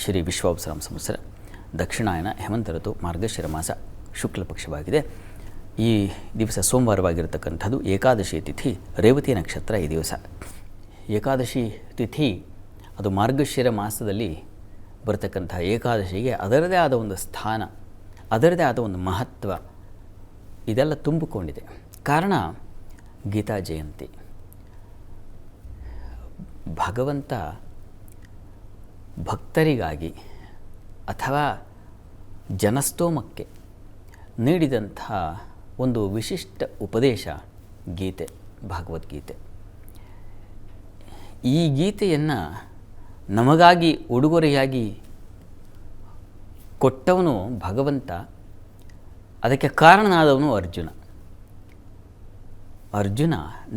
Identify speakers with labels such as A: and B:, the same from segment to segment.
A: ಶ್ರೀ ವಿಶ್ವಾವಸರಾಮ ಸಂವತ್ಸರ ದಕ್ಷಿಣಾಯನ ಹೇಮಂತ ಋತು ಮಾರ್ಗಶಿರ ಮಾಸ ಶುಕ್ಲ ಪಕ್ಷವಾಗಿದೆ. ಈ ದಿವಸ ಸೋಮವಾರವಾಗಿರತಕ್ಕಂಥದ್ದು ಏಕಾದಶಿ ತಿಥಿ, ರೇವತಿ ನಕ್ಷತ್ರ ಈ ದಿವಸ. ಏಕಾದಶಿ ತಿಥಿ ಅದು ಮಾರ್ಗಶಿರ ಮಾಸದಲ್ಲಿ ಬರತಕ್ಕಂಥ ಏಕಾದಶಿಗೆ ಅದರದೇ ಆದ ಒಂದು ಸ್ಥಾನ, ಅದರದೇ ಆದ ಒಂದು ಮಹತ್ವ ಇದೆಲ್ಲ ತುಂಬಿಕೊಂಡಿದೆ. ಕಾರಣ ಗೀತಾ ಜಯಂತಿ. ಭಗವಂತ ಭಕ್ತರಿಗಾಗಿ ಅಥವಾ ಜನಸ್ತೋಮಕ್ಕೆ ನೀಡಿದಂಥ ಒಂದು ವಿಶಿಷ್ಟ ಉಪದೇಶ ಗೀತೆ, ಭಗವದ್ಗೀತೆ. ಈ ಗೀತೆಯನ್ನು ನಮಗಾಗಿ ಉಡುಗೊರೆಯಾಗಿ ಕೊಟ್ಟವನು ಭಗವಂತ, ಅದಕ್ಕೆ ಕಾರಣನಾದವನು ಅರ್ಜುನ. ಅರ್ಜುನ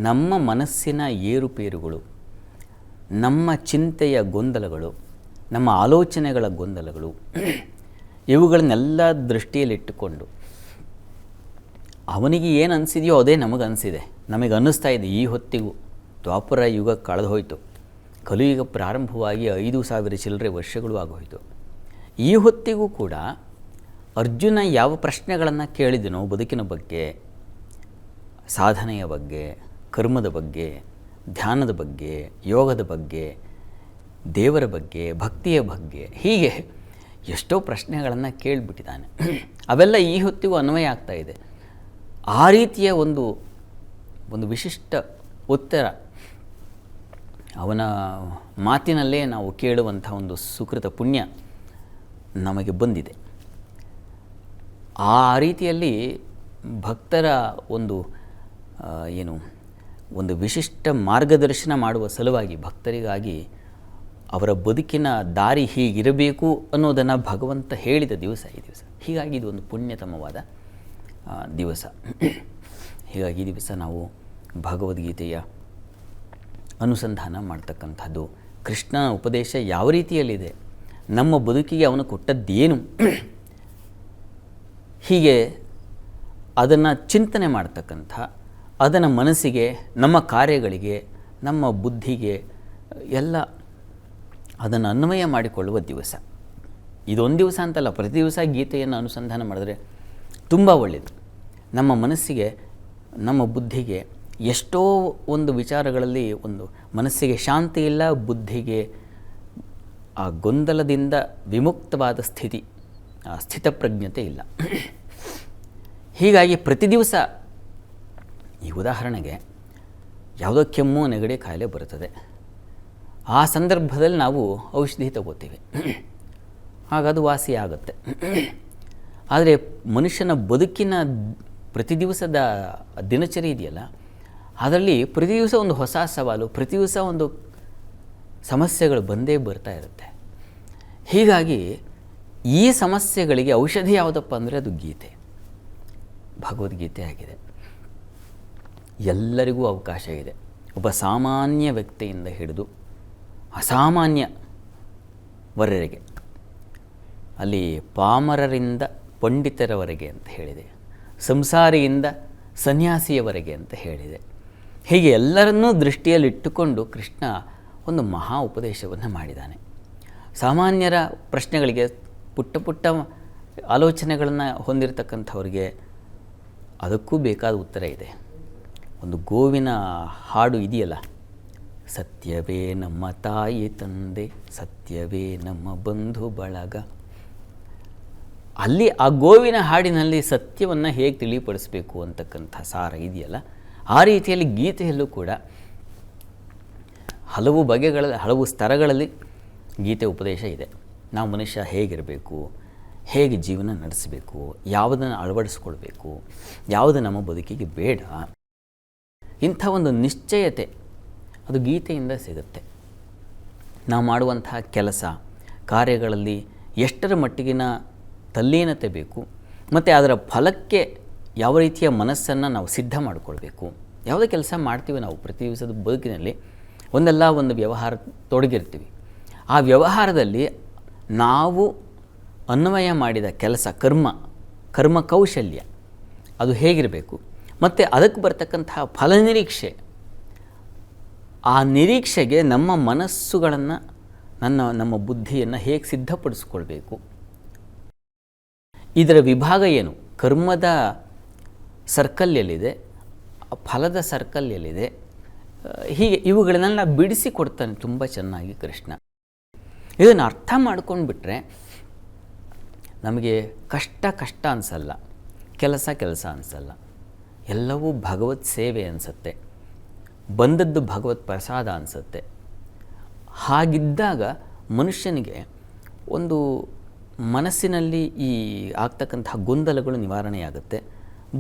A: ನಮ್ಮ ಮನಸ್ಸಿನ ಏರುಪೇರುಗಳು, ನಮ್ಮ ಚಿಂತೆಯ ಗೊಂದಲಗಳು, ನಮ್ಮ ಆಲೋಚನೆಗಳ ಗೊಂದಲಗಳು, ಇವುಗಳನ್ನೆಲ್ಲ ದೃಷ್ಟಿಯಲ್ಲಿಟ್ಟುಕೊಂಡು ಅವನಿಗೆ ಏನು ಅನಿಸಿದೆಯೋ ಅದೇ ನಮಗೆ ಅನಿಸಿದೆ, ನಮಗೆ ಅನ್ನಿಸ್ತಾ ಇದೆ. ಈ ಹೊತ್ತಿಗೂ ದ್ವಾಪರ ಯುಗ ಕಳೆದು ಹೋಯಿತು, ಕಲಿಯುಗ ಪ್ರಾರಂಭವಾಗಿ 5,000 ಚಿಲ್ಲರೆ ವರ್ಷಗಳು ಆಗೋಯಿತು. ಈ ಹೊತ್ತಿಗೂ ಕೂಡ ಅರ್ಜುನ ಯಾವ ಪ್ರಶ್ನೆಗಳನ್ನು ಕೇಳಿದನೋ ಬದುಕಿನ ಬಗ್ಗೆ, ಸಾಧನೆಯ ಬಗ್ಗೆ, ಕರ್ಮದ ಬಗ್ಗೆ, ಧ್ಯಾನದ ಬಗ್ಗೆ, ಯೋಗದ ಬಗ್ಗೆ, ದೇವರ ಬಗ್ಗೆ, ಭಕ್ತಿಯ ಬಗ್ಗೆ, ಹೀಗೆ ಎಷ್ಟೋ ಪ್ರಶ್ನೆಗಳನ್ನು ಕೇಳಿಬಿಟ್ಟಿದ್ದಾನೆ. ಅವೆಲ್ಲ ಈ ಹೊತ್ತಿಗೂ ಅನ್ವಯ ಆಗ್ತಾ ಇದೆ. ಆ ರೀತಿಯ ಒಂದು ವಿಶಿಷ್ಟ ಉತ್ತರ ಅವನ ಮಾತಿನಲ್ಲೇ ನಾವು ಕೇಳುವಂಥ ಒಂದು ಸುಕೃತ ಪುಣ್ಯ ನಮಗೆ ಬಂದಿದೆ. ಆ ರೀತಿಯಲ್ಲಿ ಭಕ್ತರ ಒಂದು ವಿಶಿಷ್ಟ ಮಾರ್ಗದರ್ಶನ ಮಾಡುವ ಸಲುವಾಗಿ, ಭಕ್ತರಿಗಾಗಿ ಅವರ ಬದುಕಿನ ದಾರಿ ಹೀಗಿರಬೇಕು ಅನ್ನೋದನ್ನು ಭಗವಂತ ಹೇಳಿದ ದಿವಸ ಈ ದಿವಸ. ಹೀಗಾಗಿ ಇದು ಒಂದು ಪುಣ್ಯತಮವಾದ ದಿವಸ. ಹೀಗಾಗಿ ಈ ದಿವಸ ನಾವು ಭಗವದ್ಗೀತೆಯ ಅನುಸಂಧಾನ ಮಾಡ್ತಕ್ಕಂಥದ್ದು, ಕೃಷ್ಣನ ಉಪದೇಶ ಯಾವ ರೀತಿಯಲ್ಲಿದೆ, ನಮ್ಮ ಬದುಕಿಗೆ ಅವನು ಕೊಟ್ಟದ್ದೇನು, ಹೀಗೆ ಅದನ್ನು ಚಿಂತನೆ ಮಾಡ್ತಕ್ಕಂಥ, ಅದನ್ನು ಮನಸ್ಸಿಗೆ, ನಮ್ಮ ಕಾರ್ಯಗಳಿಗೆ, ನಮ್ಮ ಬುದ್ಧಿಗೆ ಎಲ್ಲ ಅದನ್ನು ಅನ್ವಯ ಮಾಡಿಕೊಳ್ಳುವ ದಿವಸ. ಇದೊಂದು ದಿವಸ ಅಂತಲ್ಲ, ಪ್ರತಿ ದಿವಸ ಗೀತೆಯನ್ನು ಅನುಸಂಧಾನ ಮಾಡಿದ್ರೆ ತುಂಬ ಒಳ್ಳೆಯದು. ನಮ್ಮ ಮನಸ್ಸಿಗೆ, ನಮ್ಮ ಬುದ್ಧಿಗೆ ಎಷ್ಟೋ ಒಂದು ವಿಚಾರಗಳಲ್ಲಿ ಮನಸ್ಸಿಗೆ ಶಾಂತಿ ಇಲ್ಲ, ಬುದ್ಧಿಗೆ ಆ ಗೊಂದಲದಿಂದ ವಿಮುಕ್ತವಾದ ಸ್ಥಿತಿ, ಸ್ಥಿತಪ್ರಜ್ಞತೆ ಇಲ್ಲ. ಹೀಗಾಗಿ ಪ್ರತಿ ದಿವಸ, ಈ ಉದಾಹರಣೆಗೆ ಯಾವುದೋ ಕೆಮ್ಮು ನೆಗಡಿ ಕಾಯಿಲೆ ಬರುತ್ತದೆ, ಆ ಸಂದರ್ಭದಲ್ಲಿ ನಾವು ಔಷಧಿ ತಗೋತೀವಿ, ಹಾಗದು ವಾಸಿ ಆಗುತ್ತೆ. ಆದರೆ ಮನುಷ್ಯನ ಬದುಕಿನ ಪ್ರತಿ ದಿವಸದ ದಿನಚರಿ ಇದೆಯಲ್ಲ, ಅದರಲ್ಲಿ ಪ್ರತಿ ದಿವಸ ಒಂದು ಹೊಸ ಸವಾಲು, ಪ್ರತಿ ದಿವಸ ಒಂದು ಸಮಸ್ಯೆಗಳು ಬಂದೇ ಬರ್ತಾ ಇರುತ್ತೆ. ಹೀಗಾಗಿ ಈ ಸಮಸ್ಯೆಗಳಿಗೆ ಔಷಧಿ ಯಾವುದಪ್ಪ ಅಂದರೆ ಅದು ಗೀತೆ, ಭಗವದ್ಗೀತೆ ಆಗಿದೆ. ಎಲ್ಲರಿಗೂ ಅವಕಾಶ ಇದೆ. ಒಬ್ಬ ಸಾಮಾನ್ಯ ವ್ಯಕ್ತಿಯಿಂದ ಹಿಡಿದು ಅಸಾಮಾನ್ಯವರೆಗೆ, ಅಲ್ಲಿ ಪಾಮರರಿಂದ ಪಂಡಿತರವರೆಗೆ ಅಂತ ಹೇಳಿದೆ, ಸಂಸಾರಿಯಿಂದ ಸನ್ಯಾಸಿಯವರೆಗೆ ಅಂತ ಹೇಳಿದೆ. ಹೀಗೆ ಎಲ್ಲರನ್ನೂ ದೃಷ್ಟಿಯಲ್ಲಿಟ್ಟುಕೊಂಡು ಕೃಷ್ಣ ಒಂದು ಮಹಾ ಉಪದೇಶವನ್ನು ಮಾಡಿದ್ದಾನೆ. ಸಾಮಾನ್ಯರ ಪ್ರಶ್ನೆಗಳಿಗೆ, ಪುಟ್ಟ ಪುಟ್ಟ ಆಲೋಚನೆಗಳನ್ನು ಹೊಂದಿರತಕ್ಕಂಥವ್ರಿಗೆ ಅದಕ್ಕೂ ಬೇಕಾದ ಉತ್ತರ ಇದೆ. ಒಂದು ಗೋವಿನ ಹಾಡು ಇದೆಯಲ್ಲ, ಸತ್ಯವೇ ನಮ್ಮ ತಾಯಿ ತಂದೆ, ಸತ್ಯವೇ ನಮ್ಮ ಬಂಧು ಬಳಗ. ಅಲ್ಲಿ ಆ ಗೋವಿನ ಹಾಡಿನಲ್ಲಿ ಸತ್ಯವನ್ನು ಹೇಗೆ ತಿಳಿಪಡಿಸಬೇಕು ಅಂತಕ್ಕಂಥ ಸಾರ ಇದೆಯಲ್ಲ, ಆ ರೀತಿಯಲ್ಲಿ ಗೀತೆಯಲ್ಲೂ ಕೂಡ ಹಲವು ಹಲವು ಸ್ತರಗಳಲ್ಲಿ ಗೀತೆ ಉಪದೇಶ ಇದೆ. ನಾವು ಮನುಷ್ಯ ಹೇಗಿರಬೇಕು, ಹೇಗೆ ಜೀವನ ನಡೆಸಬೇಕು, ಯಾವುದನ್ನು ಅಳವಡಿಸ್ಕೊಳ್ಬೇಕು, ಯಾವುದು ನಮ್ಮ ಬದುಕಿಗೆ ಬೇಡ, ಇಂಥ ಒಂದು ನಿಶ್ಚಯತೆ ಅದು ಗೀತೆಯಿಂದ ಸಿಗುತ್ತೆ. ನಾವು ಮಾಡುವಂತಹ ಕೆಲಸ ಕಾರ್ಯಗಳಲ್ಲಿ ಎಷ್ಟರ ಮಟ್ಟಿಗಿನ ತಲ್ಲೀನತೆ ಬೇಕು, ಮತ್ತು ಅದರ ಫಲಕ್ಕೆ ಯಾವ ರೀತಿಯ ಮನಸ್ಸನ್ನು ನಾವು ಸಿದ್ಧ ಮಾಡಿಕೊಳ್ಬೇಕು. ಯಾವುದೇ ಕೆಲಸ ಮಾಡ್ತೀವಿ ನಾವು ಪ್ರತಿ ದಿವಸದ ಬದುಕಿನಲ್ಲಿ, ಒಂದಲ್ಲ ಒಂದು ವ್ಯವಹಾರ ತೊಡಗಿರ್ತೀವಿ. ಆ ವ್ಯವಹಾರದಲ್ಲಿ ನಾವು ಅನ್ವಯ ಮಾಡಿದ ಕೆಲಸ, ಕರ್ಮ ಕೌಶಲ್ಯ ಅದು ಹೇಗಿರಬೇಕು, ಮತ್ತು ಅದಕ್ಕೆ ಬರ್ತಕ್ಕಂತಹ ಫಲನಿರೀಕ್ಷೆ, ಆ ನಿರೀಕ್ಷೆಗೆ ನಮ್ಮ ಮನಸ್ಸುಗಳನ್ನು ನಮ್ಮ ಬುದ್ಧಿಯನ್ನು ಹೇಗೆ ಸಿದ್ಧಪಡಿಸ್ಕೊಳ್ಬೇಕು, ಇದರ ವಿಭಾಗ ಏನು, ಕರ್ಮದ ಸರ್ಕಲ್ ಎಲ್ಲಿದೆ, ಫಲದ ಸರ್ಕಲ್ ಎಲ್ಲಿದೆ, ಹೀಗೆ ಇವುಗಳನ್ನೆಲ್ಲ ಬಿಡಿಸಿಕೊಡ್ತಾನೆ ತುಂಬ ಚೆನ್ನಾಗಿ ಕೃಷ್ಣ. ಇದನ್ನು ಅರ್ಥ ಮಾಡ್ಕೊಂಡು ಬಿಟ್ಟರೆ ನಮಗೆ ಕಷ್ಟ ಅನಿಸಲ್ಲ, ಕೆಲಸ ಅನಿಸಲ್ಲ, ಎಲ್ಲವೂ ಭಗವತ್ ಸೇವೆ ಅನಿಸುತ್ತೆ, ಬಂದದ್ದು ಭಗವತ್ ಪ್ರಸಾದ ಅನಿಸುತ್ತೆ. ಹಾಗಿದ್ದಾಗ ಮನುಷ್ಯನಿಗೆ ಒಂದು ಮನಸ್ಸಿನಲ್ಲಿ ಈ ಆಗ್ತಕ್ಕಂತಹ ಗೊಂದಲಗಳು ನಿವಾರಣೆಯಾಗುತ್ತೆ,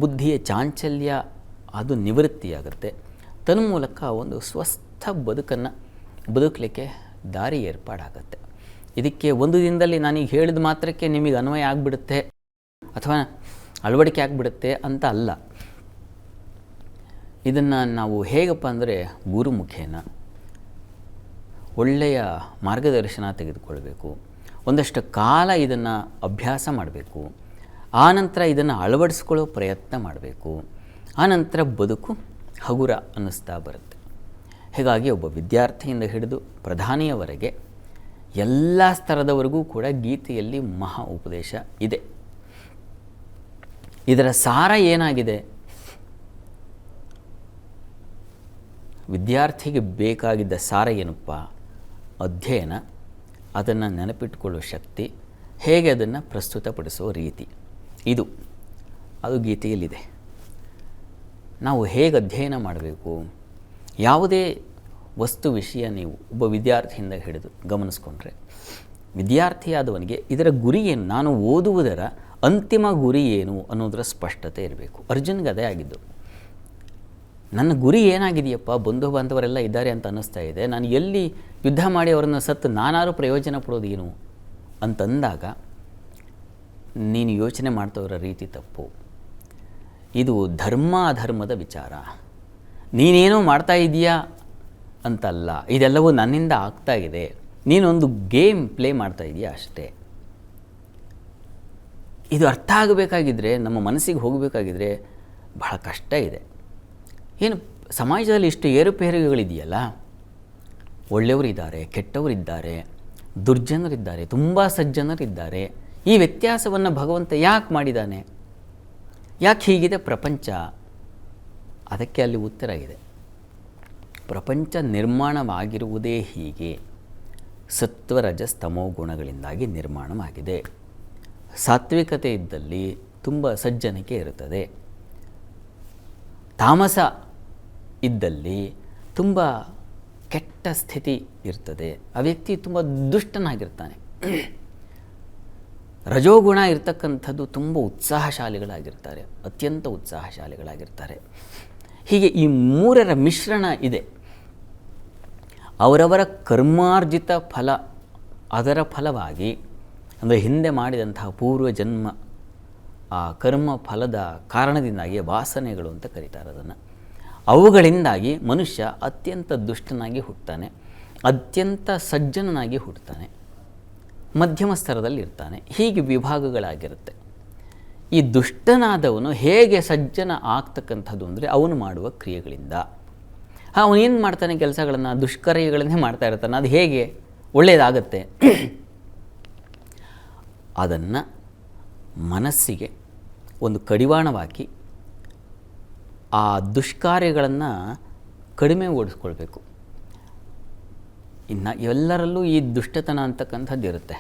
A: ಬುದ್ಧಿಯ ಚಾಂಚಲ್ಯ ಅದು ನಿವೃತ್ತಿಯಾಗುತ್ತೆ, ತನ್ಮೂಲಕ ಒಂದು ಸ್ವಸ್ಥ ಬದುಕಲಿಕ್ಕೆ ದಾರಿ ಏರ್ಪಾಡಾಗತ್ತೆ. ಇದಕ್ಕೆ ಒಂದು ದಿನದಲ್ಲಿ ನಾನೀಗ ಹೇಳಿದ ಮಾತ್ರಕ್ಕೆ ನಿಮಗೆ ಅನ್ವಯ ಆಗಿಬಿಡುತ್ತೆ ಅಥವಾ ಅಳವಡಿಕೆ ಆಗಿಬಿಡುತ್ತೆ ಅಂತ ಅಲ್ಲ. ಇದನ್ನು ನಾವು ಹೇಗಪ್ಪ ಅಂದರೆ ಗುರು ಮುಖೇನ ಒಳ್ಳೆಯ ಮಾರ್ಗದರ್ಶನ ತೆಗೆದುಕೊಳ್ಬೇಕು, ಒಂದಷ್ಟು ಕಾಲ ಇದನ್ನು ಅಭ್ಯಾಸ ಮಾಡಬೇಕು, ಆನಂತರ ಇದನ್ನು ಅಳವಡಿಸ್ಕೊಳ್ಳೋ ಪ್ರಯತ್ನ ಮಾಡಬೇಕು, ಆನಂತರ ಬದುಕು ಹಗುರ ಅನ್ನಿಸ್ತಾ ಬರುತ್ತೆ. ಹೀಗಾಗಿ ಒಬ್ಬ ವಿದ್ಯಾರ್ಥಿಯಿಂದ ಹಿಡಿದು ಪ್ರಧಾನಿಯವರೆಗೆ ಎಲ್ಲ ಸ್ತರದವರೆಗೂ ಕೂಡ ಗೀತೆಯಲ್ಲಿ ಮಹಾ ಉಪದೇಶ ಇದೆ. ಇದರ ಸಾರ ಏನಾಗಿದೆ? ವಿದ್ಯಾರ್ಥಿಗೆ ಬೇಕಾಗಿದ್ದ ಸಾರ ಏನಪ್ಪ? ಅಧ್ಯಯನ, ಅದನ್ನು ನೆನಪಿಟ್ಟುಕೊಳ್ಳುವ ಶಕ್ತಿ, ಹೇಗೆ ಅದನ್ನು ಪ್ರಸ್ತುತಪಡಿಸುವ ರೀತಿ, ಅದು ಗೀತೆಯಲ್ಲಿದೆ. ನಾವು ಹೇಗೆ ಅಧ್ಯಯನ ಮಾಡಬೇಕು, ಯಾವುದೇ ವಸ್ತು ವಿಷಯ ನೀವು ಒಬ್ಬ ವಿದ್ಯಾರ್ಥಿಯಿಂದ ಹಿಡಿದು ಗಮನಿಸ್ಕೊಂಡ್ರೆ, ವಿದ್ಯಾರ್ಥಿಯಾದವನಿಗೆ ಇದರ ಗುರಿ ಏನು, ನಾನು ಓದುವುದರ ಅಂತಿಮ ಗುರಿ ಏನು ಅನ್ನೋದರ ಸ್ಪಷ್ಟತೆ ಇರಬೇಕು. ಅರ್ಜುನ್ಗೆ ಅದೇ ಆಗಿದ್ದು. ನನ್ನ ಗುರಿ ಏನಾಗಿದೆಯಪ್ಪ, ಬಂಧು ಬಾಂಧವರೆಲ್ಲ ಇದ್ದಾರೆ ಅಂತ ಅನ್ನಿಸ್ತಾ ಇದೆ, ನಾನು ಎಲ್ಲಿ ಯುದ್ಧ ಮಾಡಿ ಅವರನ್ನು ಸತ್ತು ನಾನಾರು ಪ್ರಯೋಜನ ಪಡೋದೇನು ಅಂತಂದಾಗ ನೀನು ಯೋಚನೆ ಮಾಡ್ತವರ ರೀತಿ ತಪ್ಪು. ಇದು ಧರ್ಮ ಅಧರ್ಮದ ವಿಚಾರ. ನೀನೇನೋ ಮಾಡ್ತಾ ಇದೆಯಾ ಅಂತಲ್ಲ, ಇದೆಲ್ಲವೂ ನನ್ನಿಂದ ಆಗ್ತಾ ಇದೆ, ನೀನೊಂದು ಗೇಮ್ ಪ್ಲೇ ಮಾಡ್ತಾ ಇದೆಯಾ ಅಷ್ಟೇ. ಇದು ಅರ್ಥ ಆಗಬೇಕಾಗಿದ್ದರೆ, ನಮ್ಮ ಮನಸ್ಸಿಗೆ ಹೋಗಬೇಕಾಗಿದ್ದರೆ ಬಹಳ ಕಷ್ಟ ಇದೆ. ಏನು ಸಮಾಜದಲ್ಲಿ ಇಷ್ಟು ಏರುಪೇರುಗಳಿದೆಯಲ್ಲ, ಒಳ್ಳೆಯವರಿದ್ದಾರೆ, ಕೆಟ್ಟವರಿದ್ದಾರೆ, ದುರ್ಜನರಿದ್ದಾರೆ, ತುಂಬ ಸಜ್ಜನರಿದ್ದಾರೆ. ಈ ವ್ಯತ್ಯಾಸವನ್ನು ಭಗವಂತ ಯಾಕೆ ಮಾಡಿದ್ದಾನೆ? ಯಾಕೆ ಹೀಗಿದೆ ಪ್ರಪಂಚ? ಅದಕ್ಕೆ ಅಲ್ಲಿ ಉತ್ತರ ಇದೆ. ಪ್ರಪಂಚ ನಿರ್ಮಾಣವಾಗಿರುವುದೇ ಹೀಗೆ, ಸತ್ವರಜಸ್ತಮೋ ಗುಣಗಳಿಂದಾಗಿ ನಿರ್ಮಾಣವಾಗಿದೆ. ಸಾತ್ವಿಕತೆ ಇದ್ದಲ್ಲಿ ತುಂಬ ಸಜ್ಜನಿಕೆ ಇರುತ್ತದೆ, ತಾಮಸ ಇದ್ದಲ್ಲಿ ತುಂಬ ಕೆಟ್ಟ ಸ್ಥಿತಿ ಇರ್ತದೆ, ಆ ವ್ಯಕ್ತಿ ತುಂಬ ದುಷ್ಟನಾಗಿರ್ತಾನೆ. ರಜೋಗುಣ ಇರ್ತಕ್ಕಂಥದ್ದು ತುಂಬ ಉತ್ಸಾಹಶಾಲಿಗಳಾಗಿರ್ತಾರೆ, ಅತ್ಯಂತ ಉತ್ಸಾಹಶಾಲಿಗಳಾಗಿರ್ತಾರೆ. ಹೀಗೆ ಈ ಮೂರರ ಮಿಶ್ರಣ ಇದೆ. ಅವರವರ ಕರ್ಮಾರ್ಜಿತ ಫಲ, ಅದರ ಫಲವಾಗಿ ಅಂದರೆ ಹಿಂದೆ ಮಾಡಿದಂತಹ ಪೂರ್ವಜನ್ಮ ಆ ಕರ್ಮ ಫಲದ ಕಾರಣದಿಂದಾಗಿ ವಾಸನೆಗಳು ಅಂತ ಕರೀತಾರೆ ಅದನ್ನು. ಅವುಗಳಿಂದಾಗಿ ಮನುಷ್ಯ ಅತ್ಯಂತ ದುಷ್ಟನಾಗಿ ಹುಟ್ಟುತ್ತಾನೆ, ಅತ್ಯಂತ ಸಜ್ಜನನಾಗಿ ಹುಟ್ಟುತ್ತಾನೆ, ಮಧ್ಯಮ ಸ್ತರದಲ್ಲಿ ಇರ್ತಾನೆ. ಹೀಗೆ ವಿಭಾಗಗಳಾಗಿರುತ್ತೆ. ಈ ದುಷ್ಟನಾದವನು ಹೇಗೆ ಸಜ್ಜನ ಆಗ್ತಕ್ಕಂಥದ್ದು ಅಂದರೆ ಅವನು ಮಾಡುವ ಕ್ರಿಯೆಗಳಿಂದ. ಅವನೇನು ಮಾಡ್ತಾನೆ? ಕೆಲಸಗಳನ್ನು, ದುಷ್ಕರ್ಯಗಳನ್ನೇ ಮಾಡ್ತಾ ಇರ್ತಾನೆ. ಅದು ಹೇಗೆ ಒಳ್ಳೆಯದಾಗತ್ತೆ? ಅದನ್ನು ಮನಸ್ಸಿಗೆ ಒಂದು ಕಡಿವಾಣವಾಕಿ ಆ ದುಷ್ಕಾರ್ಯಗಳನ್ನು ಕಡಿಮೆ ಓಡಿಸ್ಕೊಳ್ಬೇಕು. ಇನ್ನು ಎಲ್ಲರಲ್ಲೂ ಈ ದುಷ್ಟತನ ಅಂತಕ್ಕಂಥದ್ದು ಇರುತ್ತೆ.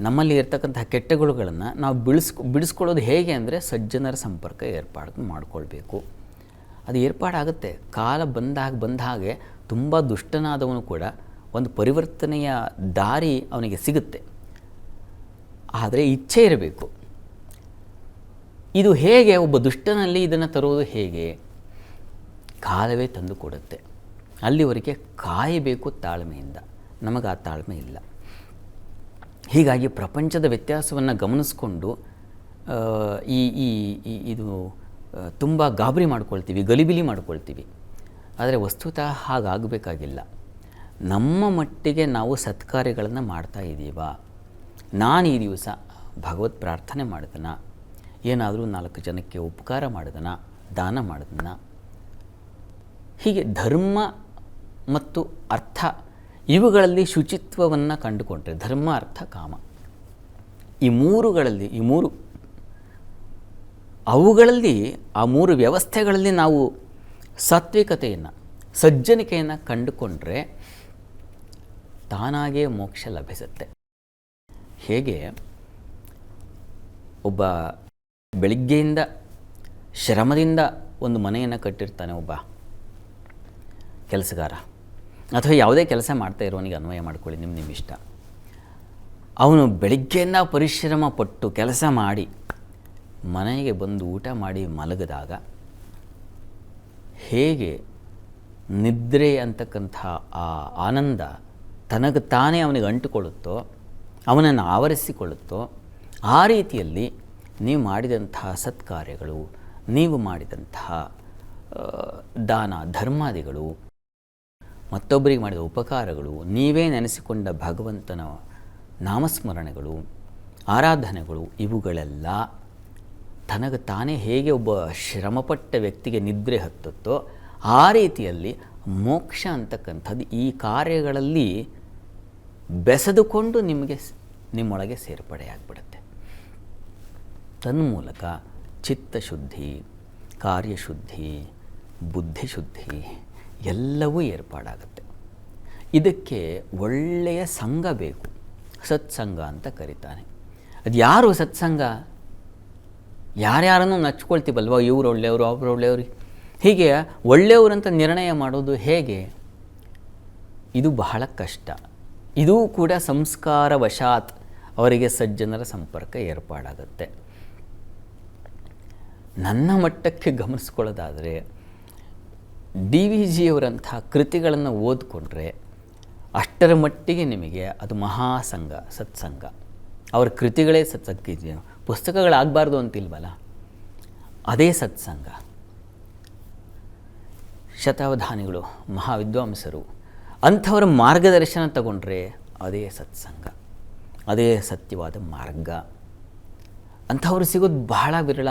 A: ನಮ್ಮಲ್ಲಿ ಇರ್ತಕ್ಕಂಥ ಕೆಟ್ಟ ಗುಣಗಳನ್ನು ನಾವು ಬಿಡಿಸ್ಕೊಳ್ಳೋದು ಹೇಗೆ ಅಂದರೆ ಸಜ್ಜನರ ಸಂಪರ್ಕ ಏರ್ಪಾಡು ಮಾಡಿಕೊಳ್ಬೇಕು. ಅದು ಏರ್ಪಾಡಾಗುತ್ತೆ. ಕಾಲ ಬಂದ ಹಾಗೆ ತುಂಬ ದುಷ್ಟನಾದವನು ಕೂಡ ಒಂದು ಪರಿವರ್ತನೆಯ ದಾರಿ ಅವನಿಗೆ ಸಿಗುತ್ತೆ. ಆದರೆ ಇಚ್ಛೆ ಇರಬೇಕು. ಇದು ಹೇಗೆ? ಒಬ್ಬ ದುಷ್ಟನಲ್ಲಿ ಇದನ್ನು ತರುವುದು ಹೇಗೆ? ಕಾಲವೇ ತಂದು ಕೊಡುತ್ತೆ. ಅಲ್ಲಿವರೆಗೆ ಕಾಯಬೇಕು ತಾಳ್ಮೆಯಿಂದ. ನಮಗೆ ಆ ತಾಳ್ಮೆ ಇಲ್ಲ. ಹೀಗಾಗಿ ಪ್ರಪಂಚದ ವ್ಯತ್ಯಾಸವನ್ನು ಗಮನಿಸ್ಕೊಂಡು ಇದು ತುಂಬ ಗಾಬರಿ ಮಾಡ್ಕೊಳ್ತೀವಿ, ಗಲಿಬಿಲಿ ಮಾಡ್ಕೊಳ್ತೀವಿ. ಆದರೆ ವಸ್ತುತಃ ಹಾಗಾಗಬೇಕಾಗಿಲ್ಲ. ನಮ್ಮ ಮಟ್ಟಿಗೆ ನಾವು ಸತ್ಕಾರ್ಯಗಳನ್ನು ಮಾಡ್ತಾ ಇದ್ದೀವಾ? ನಾನು ಈ ದಿವಸ ಭಗವತ್ ಪ್ರಾರ್ಥನೆ ಮಾಡಿದನ, ಏನಾದರೂ 4 ಜನಕ್ಕೆ ಉಪಕಾರ ಮಾಡಿದನ, ದಾನ ಮಾಡಿದನ. ಹೀಗೆ ಧರ್ಮ ಮತ್ತು ಅರ್ಥ ಇವುಗಳಲ್ಲಿ ಶುಚಿತ್ವವನ್ನು ಕಂಡುಕೊಂಡ್ರೆ ಧರ್ಮ ಅರ್ಥ ಕಾಮ ಅವುಗಳಲ್ಲಿ ಆ ಮೂರು ವ್ಯವಸ್ಥೆಗಳಲ್ಲಿ ನಾವು ಸಾತ್ವಿಕತೆಯನ್ನು ಸಜ್ಜನಿಕೆಯನ್ನು ಕಂಡುಕೊಂಡ್ರೆ ತಾನಾಗೇ ಮೋಕ್ಷ ಲಭಿಸುತ್ತೆ. ಹೇಗೆ ಒಬ್ಬ ಬೆಳಿಗ್ಗೆಯಿಂದ ಶ್ರಮದಿಂದ ಒಂದು ಮನೆಯನ್ನು ಕಟ್ಟಿರ್ತಾನೆ ಒಬ್ಬ ಕೆಲಸಗಾರ, ಅಥವಾ ಯಾವುದೇ ಕೆಲಸ ಮಾಡ್ತಾ ಇರೋನಿಗೆ ಅನ್ವಯ ಮಾಡ್ಕೊಳ್ಳಿ, ನಿಮ್ಮ ಇಷ್ಟ. ಅವನು ಬೆಳಿಗ್ಗೆಯಿಂದ ಪರಿಶ್ರಮ ಪಟ್ಟು ಕೆಲಸ ಮಾಡಿ ಮನೆಗೆ ಬಂದು ಊಟ ಮಾಡಿ ಮಲಗಿದಾಗ ಹೇಗೆ ನಿದ್ರೆ ಅಂತಕ್ಕಂಥ ಆ ಆನಂದ ತನಗೆ ತಾನೇ ಅವನಿಗೆ ಅಂಟುಕೊಳ್ಳುತ್ತೋ, ಅವನನ್ನು ಆವರಿಸಿಕೊಳ್ಳುತ್ತೋ, ಆ ರೀತಿಯಲ್ಲಿ ನೀವು ಮಾಡಿದಂತಹ ಸತ್ಕಾರ್ಯಗಳು, ನೀವು ಮಾಡಿದಂತಹ ದಾನ ಧರ್ಮಾದಿಗಳು, ಮತ್ತೊಬ್ಬರಿಗೆ ಮಾಡಿದ ಉಪಕಾರಗಳು, ನೀವೇ ನೆನೆಸಿಕೊಂಡ ಭಗವಂತನ ನಾಮಸ್ಮರಣೆಗಳು, ಆರಾಧನೆಗಳು, ಇವುಗಳೆಲ್ಲ ತನಗೆ ತಾನೇ ಹೇಗೆ ಒಬ್ಬ ಶ್ರಮಪಟ್ಟ ವ್ಯಕ್ತಿಗೆ ನಿದ್ರೆ ಹತ್ತುತ್ತೋ ಆ ರೀತಿಯಲ್ಲಿ ಮೋಕ್ಷ ಅಂತಕ್ಕಂಥದ್ದು ಈ ಕಾರ್ಯಗಳಲ್ಲಿ ಬೆಸೆದುಕೊಂಡು ನಿಮ್ಮೊಳಗೆ ಸೇರ್ಪಡೆಯಾಗ್ಬಿಡುತ್ತೆ. ತನ್ಮೂಲಕ ಚಿತ್ತಶುದ್ಧಿ, ಕಾರ್ಯಶುದ್ಧಿ, ಬುದ್ಧಿಶುದ್ಧಿ ಎಲ್ಲವೂ ಏರ್ಪಾಡಾಗುತ್ತೆ. ಇದಕ್ಕೆ ಒಳ್ಳೆಯ ಸಂಘ ಬೇಕು, ಸತ್ಸಂಗ ಅಂತ ಕರೀತಾನೆ. ಅದು ಯಾರು ಸತ್ಸಂಗ? ಯಾರ್ಯಾರನ್ನು ನಚ್ಕೊಳ್ತೀವಲ್ವ, ಇವರು ಒಳ್ಳೆಯವರು ಅವರು ಒಳ್ಳೆಯವರು, ಹೀಗೆ ಒಳ್ಳೆಯವರಂತ ನಿರ್ಣಯ ಮಾಡೋದು ಹೇಗೆ? ಇದು ಬಹಳ ಕಷ್ಟ. ಇದೂ ಕೂಡ ಸಂಸ್ಕಾರ ವಶಾತ್ ಅವರಿಗೆ ಸಜ್ಜನರ ಸಂಪರ್ಕ ಏರ್ಪಾಡಾಗುತ್ತೆ. ನನ್ನ ಮಟ್ಟಕ್ಕೆ ಗಮನಿಸ್ಕೊಳ್ಳೋದಾದರೆ DVG ಅವರಂಥ ಕೃತಿಗಳನ್ನು ಓದಿಕೊಂಡ್ರೆ ಅಷ್ಟರ ಮಟ್ಟಿಗೆ ನಿಮಗೆ ಅದು ಮಹಾಸಂಘ, ಸತ್ಸಂಗ. ಅವರ ಕೃತಿಗಳೇ ಸತ್ಸಂಗ. ಪುಸ್ತಕಗಳಾಗಬಾರ್ದು ಅಂತಿಲ್ವಲ್ಲ, ಅದೇ ಸತ್ಸಂಗ. ಶತಾವಧಾನಿಗಳು, ಮಹಾವಿದ್ವಾಂಸರು, ಅಂಥವರ ಮಾರ್ಗದರ್ಶನ ತಗೊಂಡ್ರೆ ಅದೇ ಸತ್ಸಂಗ, ಅದೇ ಸತ್ಯವಾದ ಮಾರ್ಗ. ಅಂಥವ್ರು ಸಿಗೋದು ಬಹಳ ವಿರಳ.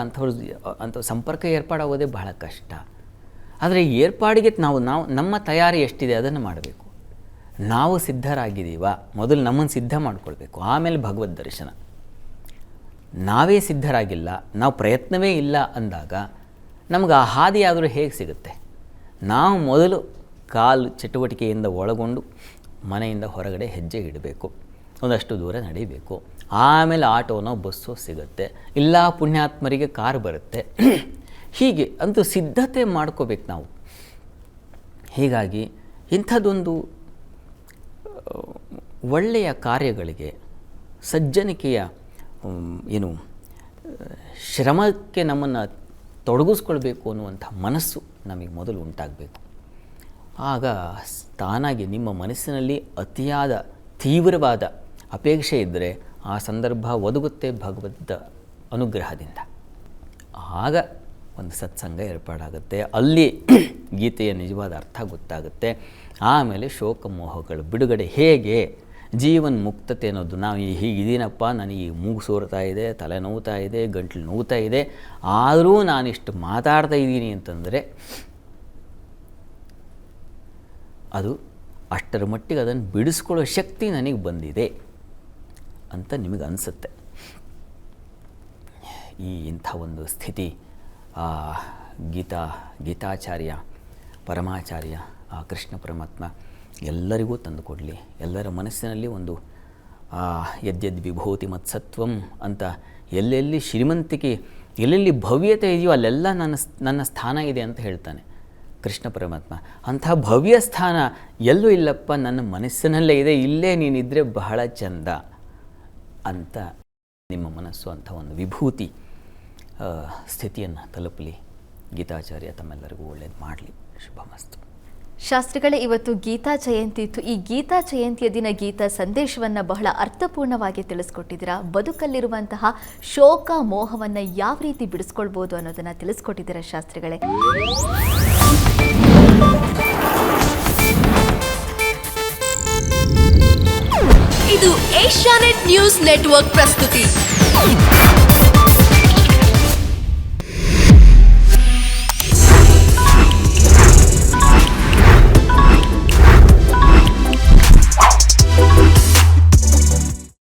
A: ಅಂಥವ್ರ ಸಂಪರ್ಕ ಏರ್ಪಾಡಾಗೋದೇ ಬಹಳ ಕಷ್ಟ. ಆದರೆ ಏರ್ಪಾಡಿಗೆ ನಮ್ಮ ತಯಾರಿ ಎಷ್ಟಿದೆ ಅದನ್ನು ಮಾಡಬೇಕು. ನಾವು ಸಿದ್ಧರಾಗಿದ್ದೀವ, ಮೊದಲು ನಮ್ಮನ್ನು ಸಿದ್ಧ ಮಾಡಿಕೊಳ್ಬೇಕು, ಆಮೇಲೆ ಭಗವದ್ ದರ್ಶನ. ನಾವೇ ಸಿದ್ಧರಾಗಿಲ್ಲ, ನಾವು ಪ್ರಯತ್ನವೇ ಇಲ್ಲ ಅಂದಾಗ ನಮಗೆ ಆ ಹಾದಿಯಾದರೂ ಹೇಗೆ ಸಿಗುತ್ತೆ? ನಾವು ಮೊದಲು ಕಾಲು ಚಟುವಟಿಕೆಯಿಂದ ಒಳಗೊಂಡು ಮನೆಯಿಂದ ಹೊರಗಡೆ ಹೆಜ್ಜೆ ಇಡಬೇಕು, ಒಂದಷ್ಟು ದೂರ ನಡೀಬೇಕು, ಆಮೇಲೆ ಆಟೋನೋ ಬಸ್ಸೋ ಸಿಗುತ್ತೆ, ಇಲ್ಲ ಪುಣ್ಯಾತ್ಮರಿಗೆ ಕಾರ್ ಬರುತ್ತೆ. ಹೀಗೆ ಅಂತೂ ಸಿದ್ಧತೆ ಮಾಡ್ಕೋಬೇಕು ನಾವು. ಹೀಗಾಗಿ ಇಂಥದ್ದೊಂದು ಒಳ್ಳೆಯ ಕಾರ್ಯಗಳಿಗೆ ಸಜ್ಜನಿಕೆಯ ಶ್ರಮಕ್ಕೆ ನಮ್ಮನ್ನು ತೊಡಗಿಸ್ಕೊಳ್ಬೇಕು ಅನ್ನುವಂಥ ಮನಸ್ಸು ನಮಗೆ ಮೊದಲು ಉಂಟಾಗಬೇಕು. ಆಗ ತಾನಾಗಿ ನಿಮ್ಮ ಮನಸ್ಸಿನಲ್ಲಿ ಅತಿಯಾದ ತೀವ್ರವಾದ ಅಪೇಕ್ಷೆ ಇದ್ದರೆ ಆ ಸಂದರ್ಭ ಒದಗುತ್ತೆ ಭಗವದ್ ಅನುಗ್ರಹದಿಂದ. ಆಗ ಒಂದು ಸತ್ಸಂಗ ಏರ್ಪಾಡಾಗುತ್ತೆ, ಅಲ್ಲಿ ಗೀತೆಯ ನಿಜವಾದ ಅರ್ಥ ಗೊತ್ತಾಗುತ್ತೆ. ಆಮೇಲೆ ಶೋಕಮೋಹಗಳು ಬಿಡುಗಡೆ. ಹೇಗೆ ಜೀವನ್ ಮುಕ್ತತೆ ಅನ್ನೋದು, ನಾವು ಹೀಗಿದ್ದೀನಪ್ಪ, ನನಗೆ ಮೂಗು ಸೋರ್ತಾ ಇದೆ, ತಲೆ ನೋವ್ತಾ ಇದೆ, ಗಂಟ್ಲು ನೋವ್ತಾ ಇದೆ, ಆದರೂ ನಾನಿಷ್ಟು ಮಾತಾಡ್ತಾ ಇದ್ದೀನಿ ಅಂತಂದರೆ ಅದು ಅಷ್ಟರ ಮಟ್ಟಿಗೆ ಅದನ್ನು ಬಿಡಿಸ್ಕೊಳ್ಳೋ ಶಕ್ತಿ ನನಗೆ ಬಂದಿದೆ ಅಂತ ನಿಮಗೆ ಅನಿಸುತ್ತೆ. ಇಂಥ ಒಂದು ಸ್ಥಿತಿ ಗೀತಾಚಾರ್ಯ ಪರಮಾಚಾರ್ಯ ಕೃಷ್ಣ ಪರಮಾತ್ಮ ಎಲ್ಲರಿಗೂ ತಂದುಕೊಡಲಿ. ಎಲ್ಲರ ಮನಸ್ಸಿನಲ್ಲಿ ಒಂದು ಯದ್ಯದ್ ವಿಭೂತಿ ಮತ್ಸತ್ವಂ ಅಂತ ಎಲ್ಲೆಲ್ಲಿ ಶ್ರೀಮಂತಿಕೆ, ಎಲ್ಲೆಲ್ಲಿ ಭವ್ಯತೆ ಇದೆಯೋ ಅಲ್ಲೆಲ್ಲ ನನ್ನ ಸ್ಥಾನ ಇದೆ ಅಂತ ಹೇಳ್ತಾನೆ ಕೃಷ್ಣ ಪರಮಾತ್ಮ. ಅಂಥ ಭವ್ಯ ಸ್ಥಾನ ಎಲ್ಲೂ ಇಲ್ಲಪ್ಪ, ನನ್ನ ಮನಸ್ಸಿನಲ್ಲೇ ಇದೆ, ಇಲ್ಲೇ ನೀನಿದ್ರೆ ಬಹಳ ಚಂದ ಅಂತ ನಿಮ್ಮ ಮನಸ್ಸು ಅಂಥ ಒಂದು ವಿಭೂತಿ ಸ್ಥಿತಿಯನ್ನು ತಲುಪಲಿ. ಗೀತಾಚಾರ್ಯ ತಮ್ಮೆಲ್ಲರಿಗೂ ಒಳ್ಳೇದು ಮಾಡಲಿ. ಶುಭಮಸ್ತು.
B: ಶಾಸ್ತ್ರಿಗಳೇ, ಇವತ್ತು ಗೀತಾ ಜಯಂತಿ ಇತ್ತು. ಈ ಗೀತಾ ಜಯಂತಿಯ ದಿನ ಗೀತಾ ಸಂದೇಶವನ್ನು ಬಹಳ ಅರ್ಥಪೂರ್ಣವಾಗಿ ತಿಳಿಸ್ಕೊಟ್ಟಿದ್ದೀರಾ. ಬದುಕಲ್ಲಿರುವಂತಹ ಶೋಕ ಮೋಹವನ್ನು ಯಾವ ರೀತಿ ಬಿಡಿಸ್ಕೊಳ್ಬೋದು ಅನ್ನೋದನ್ನು ತಿಳಿಸ್ಕೊಟ್ಟಿದ್ದೀರಾ ಶಾಸ್ತ್ರಿಗಳೇ.
C: ಇದು ಏಷ್ಯಾನೆಟ್ ನ್ಯೂಸ್ ನೆಟ್ವರ್ಕ್ ಪ್ರಸ್ತುತಿ.